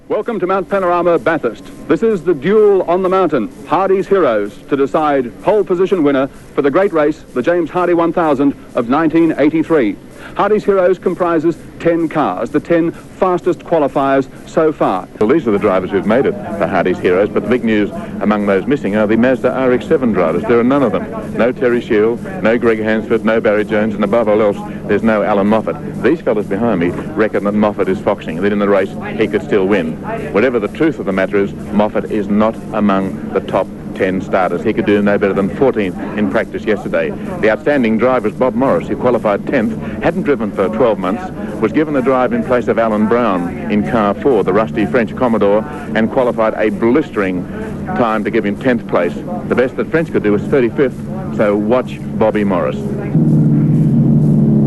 Welcome to Mount Panorama, Bathurst. This is the duel on the mountain. Hardies Heroes to decide pole position winner for the great race, the James Hardy 1000 of 1983. Hardies Heroes comprises 10 cars, the 10 fastest qualifiers so far. Well, these are the drivers who've made it for Hardies Heroes, but the big news among those missing are the Mazda RX-7 drivers. There are none of them. No Terry Shield, no Greg Hansford, no Barry Jones, and above all else, there's no Alan Moffat. These fellas behind me reckon that Moffat is foxing, that in the race he could still win. Whatever the truth of the matter is, Moffat is not among the top 10 starters. He could do no better than 14th in practice yesterday. The outstanding driver is Bob Morris, who qualified 10th, hadn't driven for 12 months, was given the drive in place of Alan Brown in car 4, the rusty French Commodore, and qualified a blistering time to give him 10th place. The best that French could do was 35th, so watch Bobby Morris.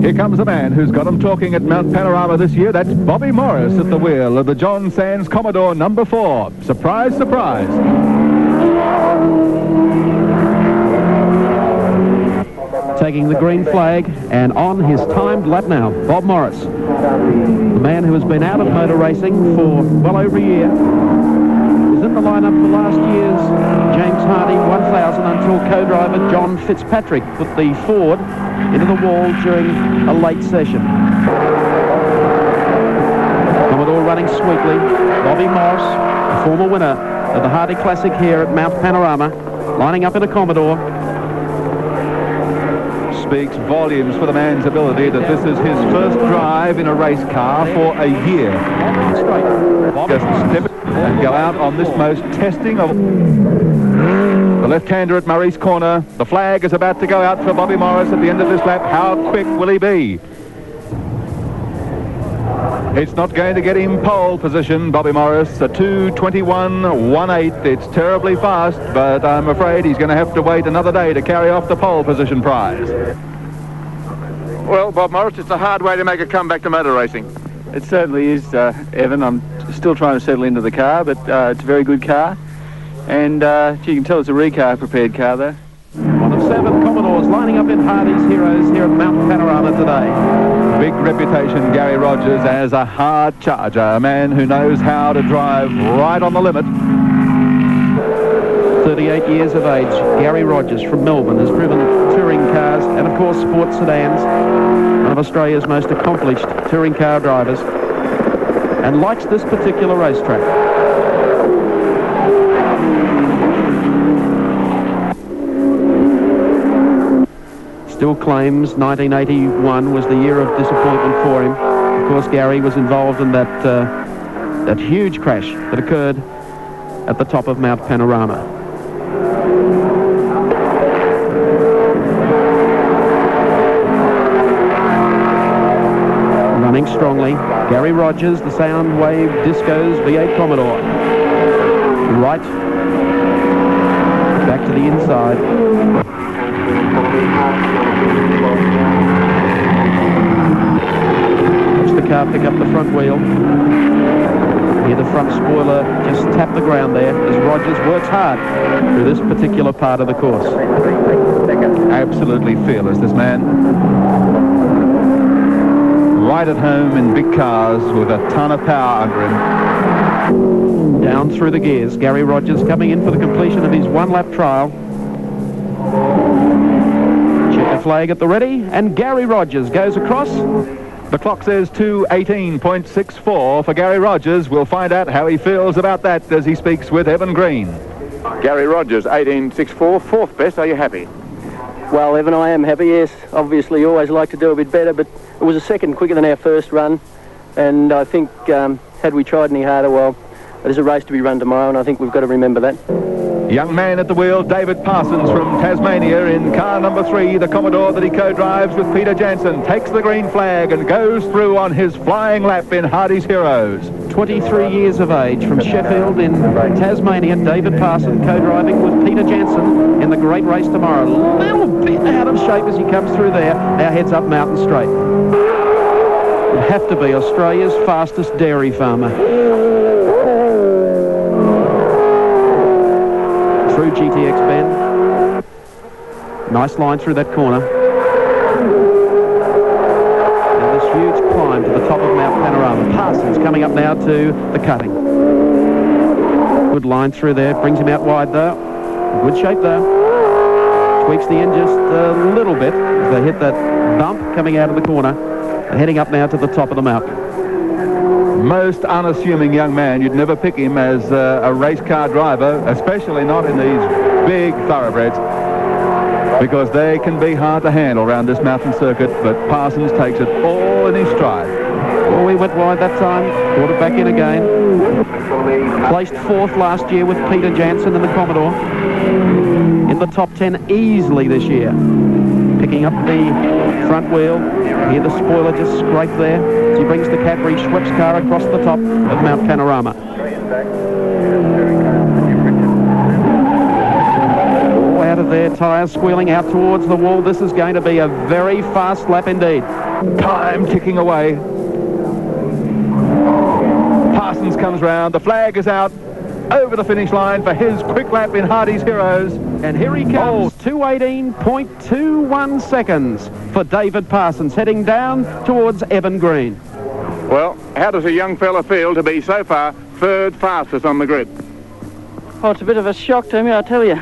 Here comes a man who's got him talking at Mount Panorama this year. That's Bobby Morris at the wheel of the John Sands Commodore number 4. Surprise, surprise. Taking the green flag, and on his timed lap now, Bob Morris, the man who has been out of motor racing for well over a year, was in the lineup for last year's James Hardy 1000 until co-driver John Fitzpatrick put the Ford into the wall during a late session. Commodore running sweetly. Bobby Morris, the former winner of the Hardy Classic here at Mount Panorama, lining up in a Commodore. Speaks volumes for the man's ability that this is his first drive in a race car for a year. Just step and go out on this most testing of the left-hander at Murray's corner. The flag is about to go out for Bobby Morris at the end of this lap. How quick will he be? It's not going to get him pole position, Bobby Morris. A 2:21.18. It's terribly fast, but I'm afraid he's going to have to wait another day to carry off the pole position prize. Well, Bob Morris, it's a hard way to make a comeback to motor racing. It certainly is, Evan. I'm still trying to settle into the car, but it's a very good car. And you can tell it's a recar prepared car, though. One of 7 Commodores lining up in Hardies Heroes here at Mount Panorama today. Big reputation, Gary Rogers, as a hard charger, a man who knows how to drive right on the limit. 38 years of age, Gary Rogers from Melbourne has driven touring cars and of course sports sedans, one of Australia's most accomplished touring car drivers, and likes this particular racetrack. Still claims 1981 was the year of disappointment for him. Of course, Gary was involved in that huge crash that occurred at the top of Mount Panorama. Running strongly, Gary Rogers, the Soundwave Disco's V8 Commodore. Right, back to the inside. Watch the car pick up the front wheel. Hear the front spoiler just tap the ground there as Rogers works hard through this particular part of the course. Absolutely fearless, this man. Right at home in big cars with a ton of power under him. Down through the gears, Gary Rogers coming in for the completion of his one-lap trial. Checker flag at the ready, and Gary Rogers goes across. The clock says 2:18.64 for Gary Rogers. We'll find out how he feels about that as he speaks with Evan Green. Gary Rogers, 18.64, 4th best. Are you happy? Well, Evan, I am happy, yes. Obviously, you always like to do a bit better, but it was a second quicker than our first run. And I think, had we tried any harder, well, there's a race to be run tomorrow, and I think we've got to remember that. Young man at the wheel, David Parsons from Tasmania in car number 3, the Commodore that he co-drives with Peter Jansen, takes the green flag and goes through on his flying lap in Hardies Heroes. 23 years of age from Sheffield in Tasmania, David Parsons co-driving with Peter Jansen in the great race tomorrow. A little bit out of shape as he comes through there. Now heads up Mountain Straight. Will have to be Australia's fastest dairy farmer. Through GTX bend. Nice line through that corner. And this huge climb to the top of Mount Panorama. Parsons coming up now to the cutting. Good line through there. Brings him out wide though. Good shape though. Tweaks the end just a little bit as they hit that bump coming out of the corner. And heading up now to the top of the mountain. Most unassuming young man. You'd never pick him as a race car driver, especially not in these big thoroughbreds, because they can be hard to handle around this mountain circuit, but Parsons takes it all in his stride. Well, we went wide that time, brought it back in again. Placed 4th last year with Peter Jansen in the Commodore. In the top 10 easily this year. Picking up the front wheel. Hear the spoiler just scrape there as he brings the Cadbury Schweppes car across the top of Mount Panorama. Oh, out of there, tyres squealing out towards the wall. This is going to be a very fast lap indeed. Time ticking away. Parsons comes round. The flag is out over the finish line for his quick lap in Hardies Heroes. And here he comes, 2:18.21 seconds for David Parsons, heading down towards Evan Green. Well, how does a young fella feel to be so far 3rd fastest on the grid? Oh, it's a bit of a shock to me, I tell you.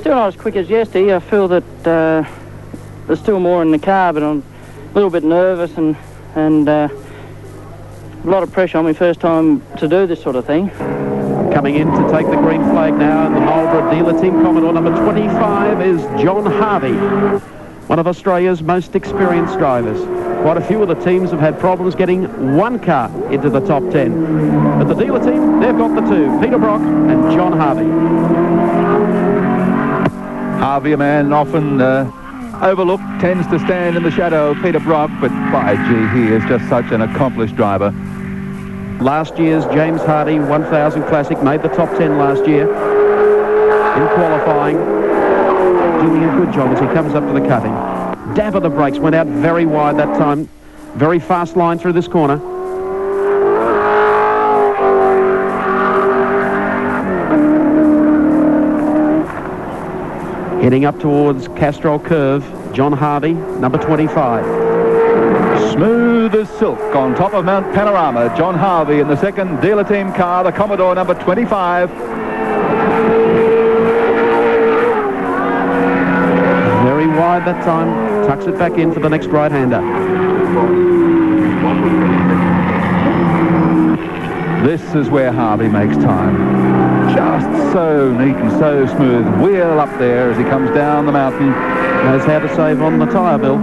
Still not as quick as yesterday. I feel that there's still more in the car, but I'm a little bit nervous and a lot of pressure on me first time to do this sort of thing. Coming in to take the green flag now in the Marlborough dealer team Commodore number 25 is John Harvey, one of Australia's most experienced drivers. Quite a few of the teams have had problems getting one car into the top 10. But the dealer team, they've got the 2, Peter Brock and John Harvey. Harvey, a man often overlooked, tends to stand in the shadow of Peter Brock, but by gee, he is just such an accomplished driver. Last year's James Hardy 1000 Classic made the top 10 last year in qualifying. Doing a good job as he comes up to the cutting. Dab of the brakes, went out very wide that time. Very fast line through this corner. Heading up towards Castrol Curve, John Harvey, number 25. Smooth as silk on top of Mount Panorama. John Harvey in the 2nd dealer team car, the Commodore number 25. Very wide that time. Tucks it back in for the next right-hander. This is where Harvey makes time. Just so neat and so smooth. Wheel up there as he comes down the mountain. Knows how to save on the tyre bill.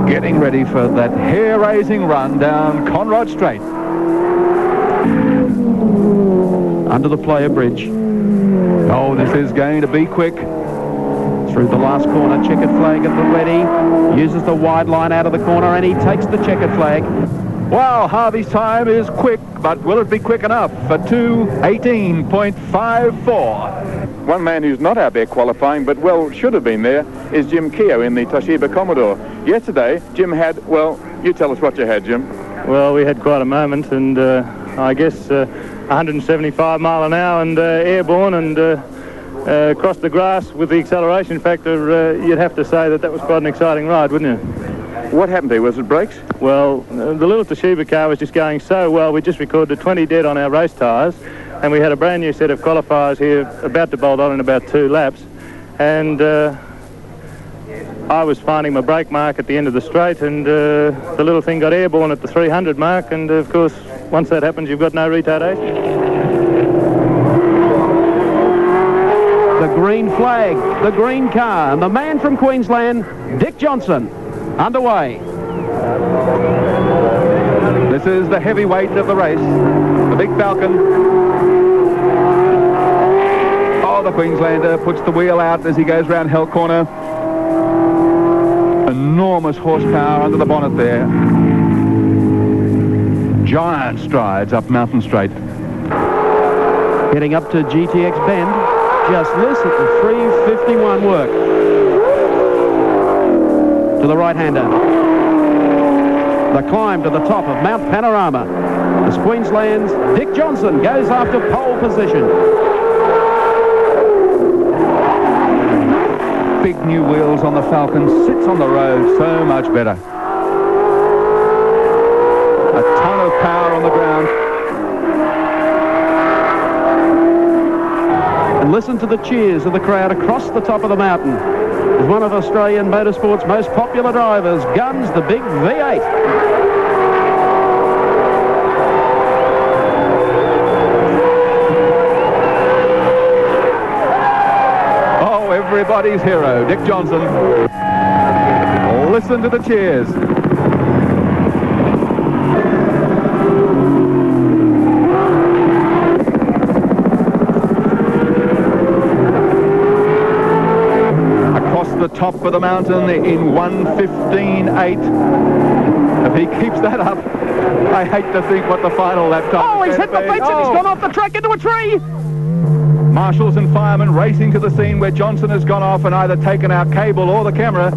Getting ready for that hair-raising run down Conrod Straight. Under the player bridge. Oh, this is going to be quick. Through the last corner, checkered flag at the ready. Uses the wide line out of the corner and he takes the checkered flag. Well, Harvey's time is quick, but will it be quick enough for 2:18.54? One man who's not out there qualifying, but well should have been there, is Jim Keogh in the Toshiba Commodore. Yesterday, Jim had, well, you tell us what you had, Jim. Well, we had quite a moment, and I guess 175 mile an hour and airborne and across the grass with the acceleration factor, you'd have to say that was quite an exciting ride, wouldn't you? What happened to you? Was it brakes? Well, the little Toshiba car was just going so well. We just recorded 20 dead on our race tyres, and we had a brand new set of qualifiers here about to bolt on in about 2 laps. And I was finding my brake mark at the end of the straight, and the little thing got airborne at the 300 mark, and of course, once that happens, you've got no retardation. The green flag, the green car, and the man from Queensland, Dick Johnson, underway. This is the heavyweight of the race, the big Falcon. Oh, the Queenslander puts the wheel out as he goes round Hell Corner. Enormous horsepower under the bonnet there. Giant strides up Mountain Straight. Getting up to GTX Bend. Just listen to 351 work. To the right-hander. The climb to the top of Mount Panorama. As Queensland's Dick Johnson goes after pole position. Big new wheels on the Falcon, sits on the road so much better. A ton of power on the ground. And listen to the cheers of the crowd across the top of the mountain. As one of Australian motorsport's most popular drivers guns the big V8. Oh, everybody's hero, Dick Johnson. Listen to the cheers. The top of the mountain in 1:15.8. If he keeps that up, I hate to think what the final lap time Oh, is he's hit the going to be. fence and he's gone off the track into a tree. Marshals and firemen racing to the scene where Johnson has gone off and either taken our cable or the camera.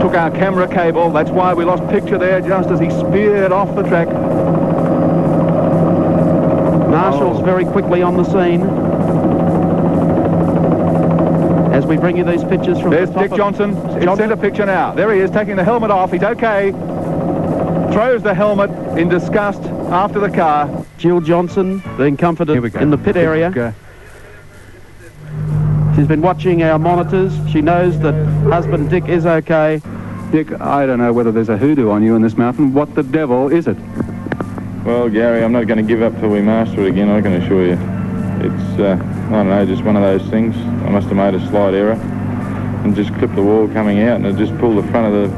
Took our camera cable, that's why we lost picture there just as he speared off the track. Marshals very quickly on the scene. As we bring you these pictures from There's the top Dick Johnson in centre picture now. There he is, taking the helmet off. He's okay. Throws the helmet in disgust after the car. Jill Johnson being comforted in the pit area. She's been watching our monitors. She knows that husband Dick is okay. Dick, I don't know whether there's a hoodoo on you in this mountain. What the devil is it? Well, Gary, I'm not going to give up till we master it again, I can assure you. It's, I don't know, just one of those things. I must have made a slight error and just clipped the wall coming out, and it just pulled the front of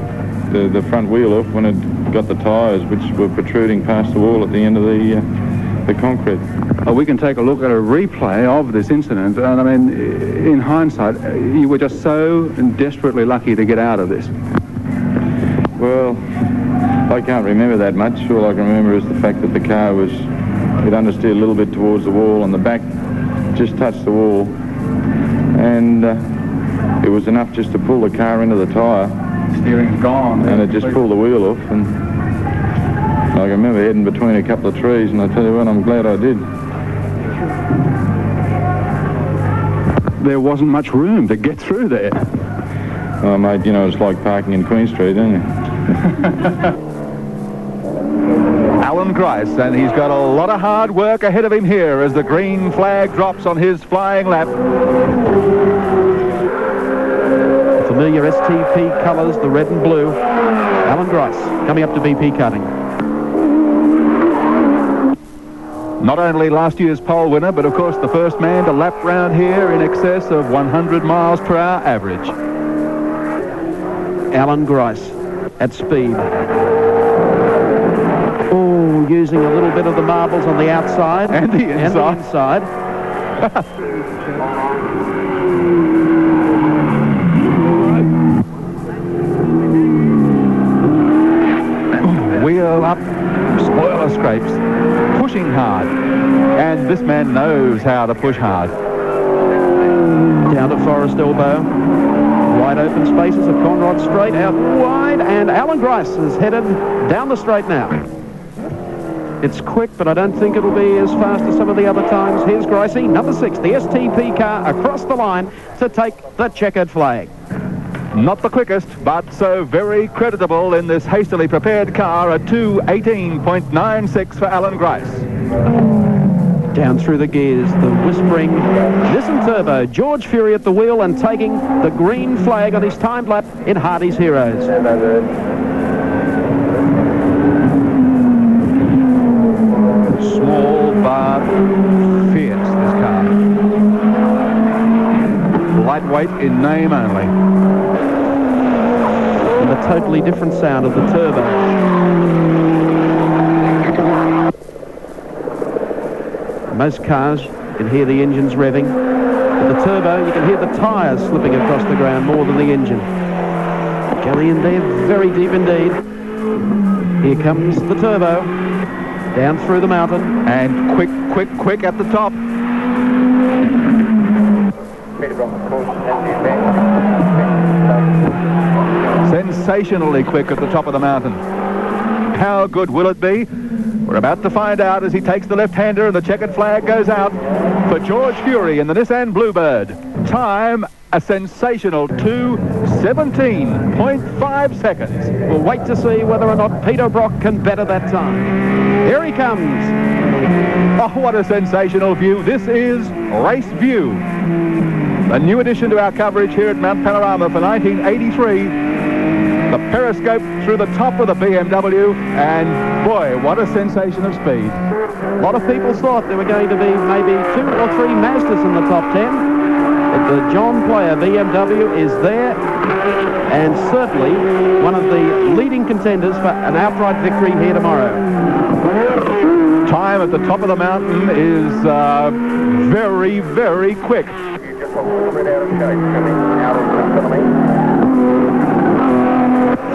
the front wheel off when it got the tyres, which were protruding past the wall at the end of the concrete. Oh, we can take a look at a replay of this incident, and I mean, in hindsight, you were just so desperately lucky to get out of this. Well, I can't remember that much. All I can remember is the fact that the car was, it understeered a little bit towards the wall, and the back just touched the wall, and it was enough just to pull the car into the tyre. Steering's gone. And it just pulled the wheel off, and I can remember heading between a couple of trees, and I tell you what, I'm glad I did. There wasn't much room to get through there. Oh, mate, you know, it's like parking in Queen Street, don't you? Alan Grice, and he's got a lot of hard work ahead of him here as the green flag drops on his flying lap. The familiar STP colours, the red and blue. Alan Grice coming up to BP karting. Not only last year's pole winner, but of course the first man to lap round here in excess of 100 miles per hour average. Alan Grice at speed. Oh, using a little bit of the marbles on the outside. And the inside. Wheel up, spoiler scrapes, pushing hard. And this man knows how to push hard. Down to Forest Elbow. Wide open spaces of Conrod Straight out wide, and Alan Grice is headed down the straight now. It's quick, but I don't think it'll be as fast as some of the other times. Here's Gricey, number 6, the STP car across the line to take the checkered flag. Not the quickest, but so very creditable in this hastily prepared car, a 2:18.96 for Alan Grice. Down through the gears, the whispering Nissan Turbo, George Fury at the wheel and taking the green flag on his timed lap in Hardies Heroes. Small but fierce, this car. Lightweight in name only. and the totally different sound of the turbo. Most cars, you can hear the engines revving. With the turbo, you can hear the tyres slipping across the ground more than the engine. Going in there very deep indeed. Here comes the turbo. Down through the mountain. And quick at the top. Sensationally quick at the top of the mountain. How good will it be? We're about to find out as he takes the left-hander and the checkered flag goes out for George Fury in the Nissan Bluebird. Time, a sensational 2:17.5 seconds. We'll wait to see whether or not Peter Brock can better that time. Here he comes. Oh, what a sensational view. This is Race View. A new addition to our coverage here at Mount Panorama for 1983. The periscope through the top of the BMW, and boy, what a sensation of speed. A lot of people thought there were going to be maybe 2 or 3 Mazdas in the top 10. But the John Player BMW is there, and certainly one of the leading contenders for an outright victory here tomorrow. Time at the top of the mountain is very, very quick.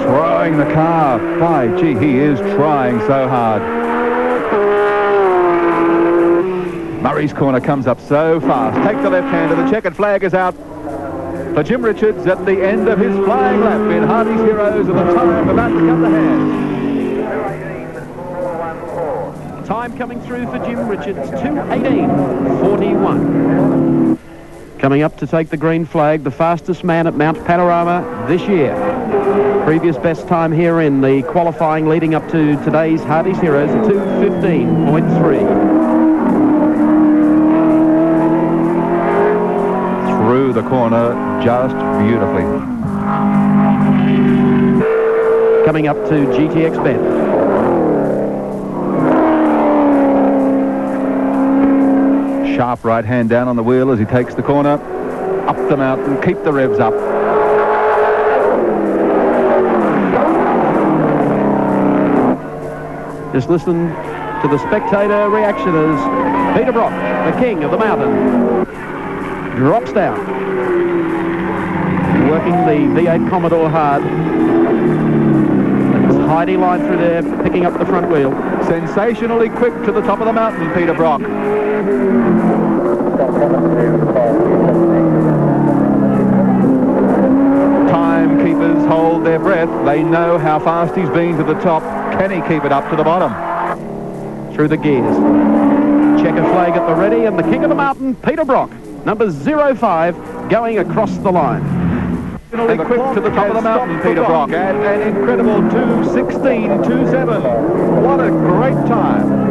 Throwing the car. By gee, he is trying so hard. Murray's corner comes up so fast. Take the left-hander. The checkered flag is out for Jim Richards at the end of his flying lap in Hardies Heroes, and the time about to come to hand. Time coming through for Jim Richards, 2:18.41. Coming up to take the green flag, the fastest man at Mount Panorama this year. Previous best time here in the qualifying leading up to today's Hardies Heroes, a 2:15.3. Through the corner, just beautifully. Coming up to GTX bend. Sharp right hand down on the wheel as he takes the corner. Up the mountain, keep the revs up. Just listen to the spectator reaction as Peter Brock, the king of the mountain, drops down. Working the V8 Commodore hard. It's Heidi line through there, picking up the front wheel. Sensationally quick to the top of the mountain, Peter Brock. Timekeepers hold their breath. They know how fast he's been to the top. Can he keep it up to the bottom? Through the gears. Checker flag at the ready, and the king of the mountain, Peter Brock, number 05, going across the line. And quick to the top of the mountain, Peter Brock, and an incredible 2:16.27. What a great time.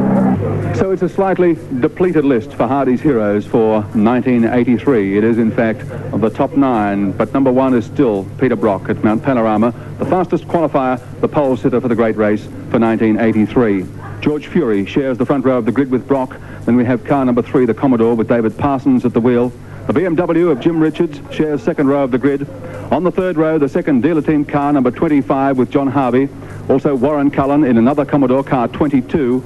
So it's a slightly depleted list for Hardies Heroes for 1983. It is, in fact, of the top 9, but number 1 is still Peter Brock at Mount Panorama, the fastest qualifier, the pole sitter for the great race for 1983. George Fury shares the front row of the grid with Brock. Then we have car number 3, the Commodore, with David Parsons at the wheel. The BMW of Jim Richards shares second row of the grid. On the third row, the second dealer team car number 25 with John Harvey. Also Warren Cullen in another Commodore, car 22.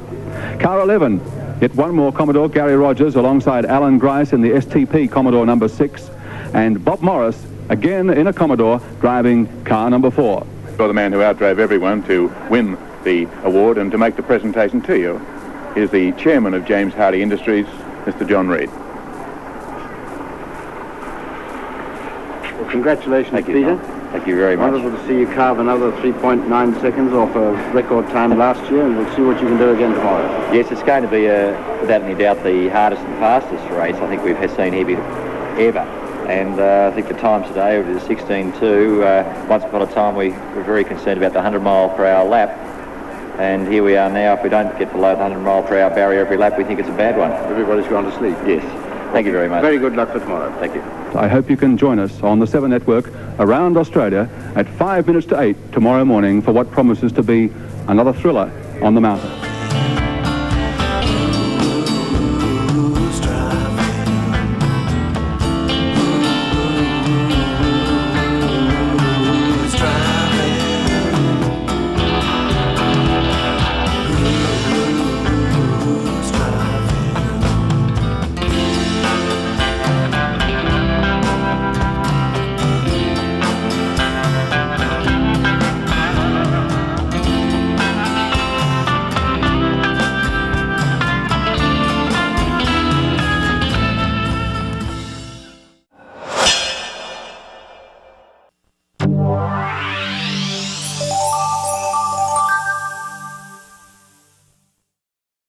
Car 11, yet one more Commodore, Gary Rogers, alongside Alan Grice in the STP Commodore number 6. And Bob Morris, again in a Commodore, driving car number 4. For the man who outdrove everyone to win the award and to make the presentation to you is the chairman of James Hardie Industries, Mr. John Reed. Well, congratulations, Thank you, Peter. Tom. Thank you very much. Wonderful to see you carve another 3.9 seconds off a record time last year, and we'll see what you can do again tomorrow. Yes, it's going to be, without any doubt, the hardest and fastest race I think we've seen here ever. And I think the time today is 16.2. Once upon a time we were very concerned about the 100-mile-per-hour lap. And here we are now. If we don't get below the 100-mile-per-hour barrier every lap, we think it's a bad one. Everybody's gone to sleep. Yes. Thank you very much. Very good luck for tomorrow. Thank you. I hope you can join us on the 7 Network around Australia at 5 minutes to 8 tomorrow morning for what promises to be another thriller on the mountain.